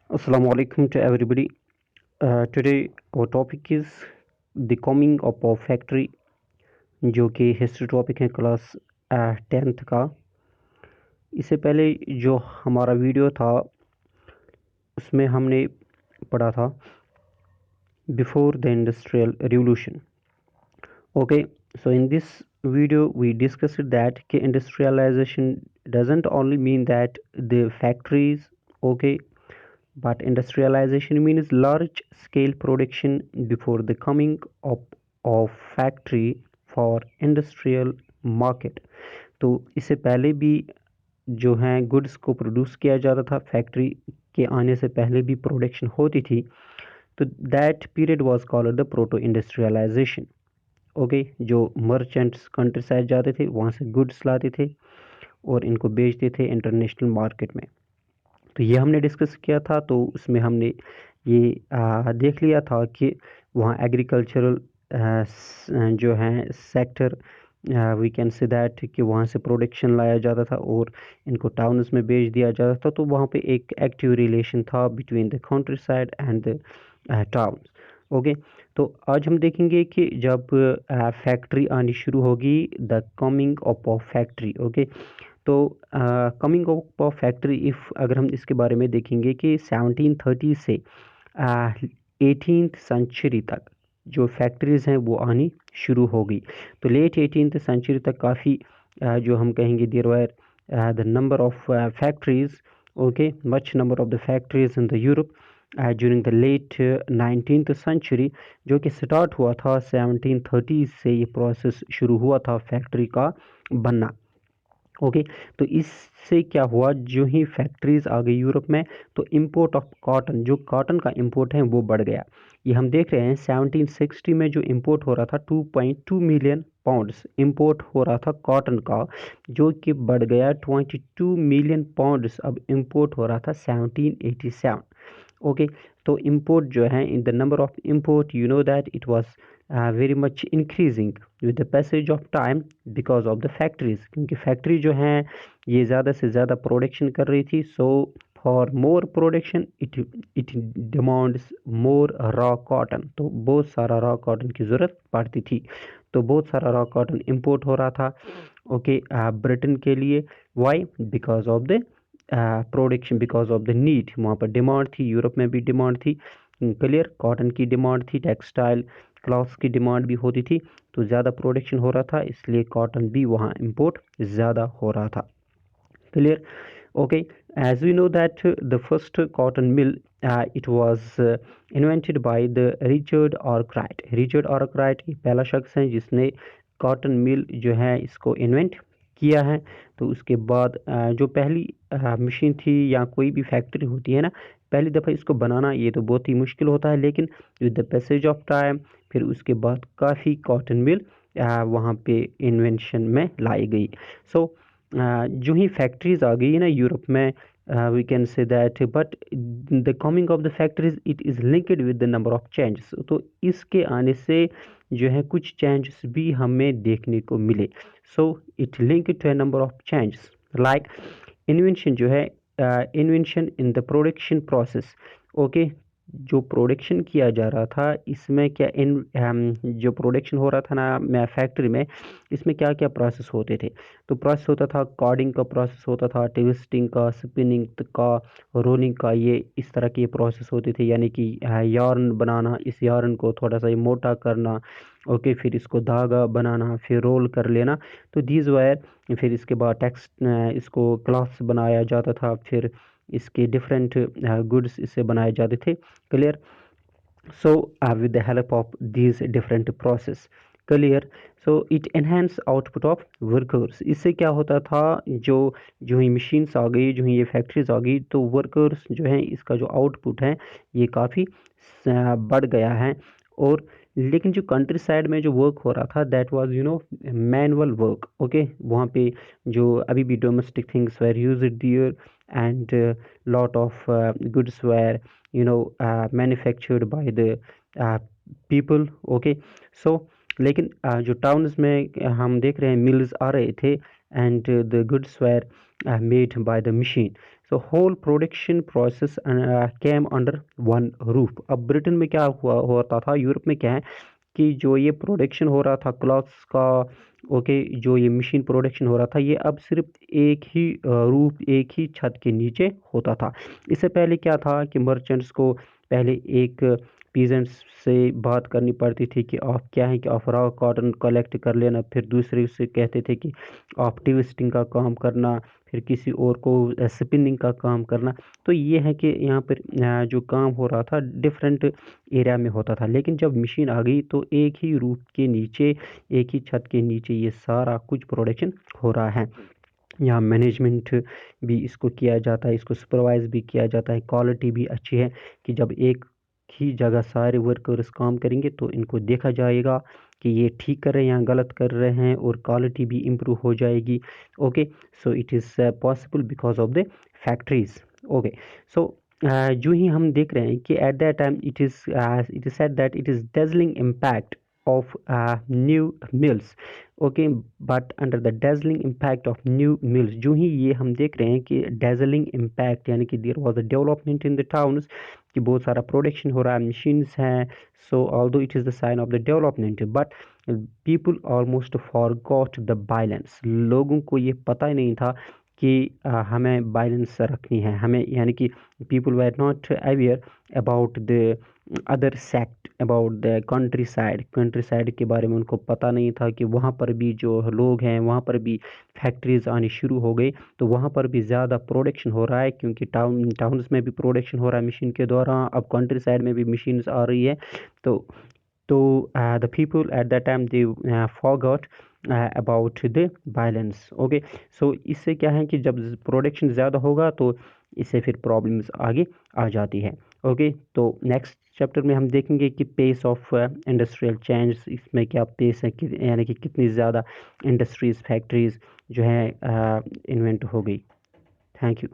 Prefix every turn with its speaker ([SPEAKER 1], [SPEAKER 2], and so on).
[SPEAKER 1] Assalamu alaikum to everybody. Today our topic is the coming up of factory जो कि history topic है class 10th का। इससे पहले जो हमारा वीडियो था उसमें हमने पढ़ा था before the industrial revolution. Okay, so in this video we discussed that industrialization doesn't only mean that the factories, okay, but industrialization means large scale production before the coming up of factory for industrial market। तो इससे पहले भी जो है goods को produce किया जाता था, फैक्ट्री के आने से पहले भी प्रोडक्शन होती थी। तो that period was called the proto industrialisation. Okay, जो मर्चेंट्स कंट्री साइड जाते थे वहाँ से गुड्स लाते थे और इनको बेचते थे इंटरनेशनल मार्केट में। तो ये हमने डिस्कस किया था। तो उसमें हमने ये देख लिया था कि वहाँ एग्रीकल्चरल जो है sector, we can say that कि वहाँ से प्रोडक्शन लाया जाता था और इनको टाउन्स में बेच दिया जाता था। तो वहाँ पे एक एक्टिव रिलेशन था between the country side and the towns. Okay, तो आज हम देखेंगे कि जब फैक्ट्री आनी शुरू होगी, the coming up of factory. Okay, तो coming up of factory if अगर हम इसके बारे में देखेंगे कि 1730 से 18th सेंचुरी तक जो फैक्ट्रीज़ हैं वो आनी शुरू हो गई। तो लेट 18th सेंचुरी तक काफ़ी जो हम कहेंगे there were the number of factories, okay, much number of the factories in the Europe during the late 19th century, जो कि स्टार्ट हुआ था 1730 से। ये प्रोसेस शुरू हुआ था फैक्ट्री का बनना। ओके, तो इससे क्या हुआ, जो ही फैक्ट्रीज आ गई यूरोप में तो इंपोर्ट ऑफ कॉटन, जो कॉटन का इंपोर्ट है वो बढ़ गया। ये हम देख रहे हैं 1760 में जो इंपोर्ट हो रहा था 2.2 मिलियन पाउंड्स इंपोर्ट हो रहा था कॉटन का, जो कि बढ़ गया 22 मिलियन पाउंड्स अब इंपोर्ट हो रहा था 1787। ओके, तो इंपोर्ट जो है in the number of import you know that it was very much increasing with the passage of time because of the factories, क्योंकि फैक्ट्री जो हैं ये ज़्यादा से ज़्यादा प्रोडक्शन कर रही थी। So for more production it it demands more raw cotton, तो बहुत सारा रॉ कॉटन की ज़रूरत पड़ती थी। तो बहुत सारा रॉ कॉटन इंपोर्ट हो रहा था, ओके, ब्रिटेन के लिए। Why? Because of the production, because of the need. वहाँ पर डिमांड थी, यूरोप में भी डिमांड थी, क्लियर, कॉटन की डिमांड थी, टेक्सटाइल क्लॉथ्स की डिमांड भी होती थी। तो ज़्यादा प्रोडक्शन हो रहा था, इसलिए कॉटन भी वहाँ इंपोर्ट ज़्यादा हो रहा था, clear. Okay, as we know that the first cotton mill, it was invented by the Richard Arkwright। Richard Arkwright एक पहला शख्स है जिसने कॉटन मिल जो है इसको इन्वेंट किया है। तो उसके बाद जो पहली मशीन थी या कोई भी फैक्ट्री होती है ना, पहली दफ़ा इसको बनाना ये तो बहुत ही मुश्किल होता है, लेकिन with the passage of time फिर उसके बाद काफ़ी कॉटन मिल वहाँ पे इन्वेंशन में लाई गई। सो जो ही फैक्ट्रीज आ गई ना यूरोप में, we can say that but the coming of the factories it is linked with the number of changes. तो इसके आने से जो है कुछ चेंजेस भी हमें देखने को मिले। So it linked to a number of changes like invention जो है, invention in the production process. Okay, जो प्रोडक्शन किया जा रहा था इसमें क्या जो प्रोडक्शन हो रहा था ना फैक्ट्री में, इसमें क्या क्या प्रोसेस होते थे। तो प्रोसेस होता था, कॉर्डिंग का प्रोसेस होता था, ट्विस्टिंग का, स्पिनिंग का, रोलिंग का, ये इस तरह के प्रोसेस होते थे। यानी कि यार्न बनाना, इस यार्न को थोड़ा सा मोटा करना, ओके, फिर इसको धागा बनाना, फिर रोल कर लेना। तो दीज वायर, फिर इसके बाद टेक्स्ट इसको क्लॉथ्स बनाया जाता था, फिर इसके डिफरेंट गुड्स इससे बनाए जाते थे, clear. So with the help of these different process, clear. So it enhance output of workers. इससे क्या होता था, जो जो ही मशीन्स आ गई, जो ही ये फैक्ट्रीज आ गई, तो वर्कर्स जो हैं इसका जो आउटपुट है ये काफ़ी बढ़ गया है। और लेकिन जो कंट्री साइड में जो वर्क हो रहा था that was you know manual work. Okay, वहाँ पे जो अभी भी domestic things were used there and lot of goods were manufactured by the people. Okay, so लेकिन जो टाउन्स में हम देख रहे हैं मिल्स आ रहे थे, and the goods were made by the machine. So whole production process came under one roof. अब ब्रिटेन में क्या हुआ होता था, यूरोप में क्या है कि जो ये प्रोडक्शन हो रहा था क्लॉथ्स का, ओके, जो ये मशीन प्रोडक्शन हो रहा था, ये अब सिर्फ एक ही रूफ, एक ही छत के नीचे होता था। इससे पहले क्या था कि मर्चेंट्स को पहले एक पीजेंट्स से बात करनी पड़ती थी कि आप क्या है कि आप रॉ कॉटन कलेक्ट कर लेना, फिर दूसरे से कहते थे कि आप ट्विस्टिंग का काम करना, फिर किसी और को स्पिनिंग का काम करना। तो ये है कि यहाँ पर जो काम हो रहा था डिफरेंट एरिया में होता था। लेकिन जब मशीन आ गई तो एक ही रूफ के नीचे, एक ही छत के नीचे ये सारा कुछ प्रोडक्शन हो रहा है। यहाँ मैनेजमेंट भी इसको किया जाता है, इसको सुपरवाइज भी किया जाता है। क्वालिटी भी अच्छी है कि जब एक ही जगह सारे वर्कर्स काम करेंगे तो इनको देखा जाएगा कि ये ठीक कर रहे हैं या गलत कर रहे हैं, और क्वालिटी भी इम्प्रूव हो जाएगी। Okay, so it is possible because of the factories. Okay, so जो ही हम देख रहे हैं कि at that time it is said that it is dazzling impact of new mills. Okay, but under the dazzling impact of new mills, जो ही ये हम देख रहे हैं कि डेजलिंग इम्पैक्ट यानी कि there was a development in the towns, कि बहुत सारा प्रोडक्शन हो रहा है, मशीन्स हैं। So although it is the sign of the development, but people almost forgot the violence. लोगों को ये पता ही नहीं था कि हमें बाइलेंस रखनी है, हमें, यानी कि people were not aware about the other sect, about the country side के बारे में उनको पता नहीं था कि वहाँ पर भी जो लोग हैं वहाँ पर भी फैक्ट्रीज आनी शुरू हो गई, तो वहाँ पर भी ज़्यादा प्रोडक्शन हो रहा है, क्योंकि टाउन्स में भी प्रोडक्शन हो रहा है मशीन के द्वारा, अब कंट्री साइड में भी मशीन्स आ रही है। तो the people at that time they forgot about the balance. Okay, so इससे क्या है कि जब प्रोडक्शन ज़्यादा होगा तो इससे फिर प्रॉब्लम्स आगे आ जाती है। ओके, तो नेक्स्ट चैप्टर में हम देखेंगे कि पेस ऑफ इंडस्ट्रियल चेंज, इसमें क्या पेस है, यानी कि कितनी ज़्यादा इंडस्ट्रीज फैक्ट्रीज जो है इन्वेंट हो गई। Thank you.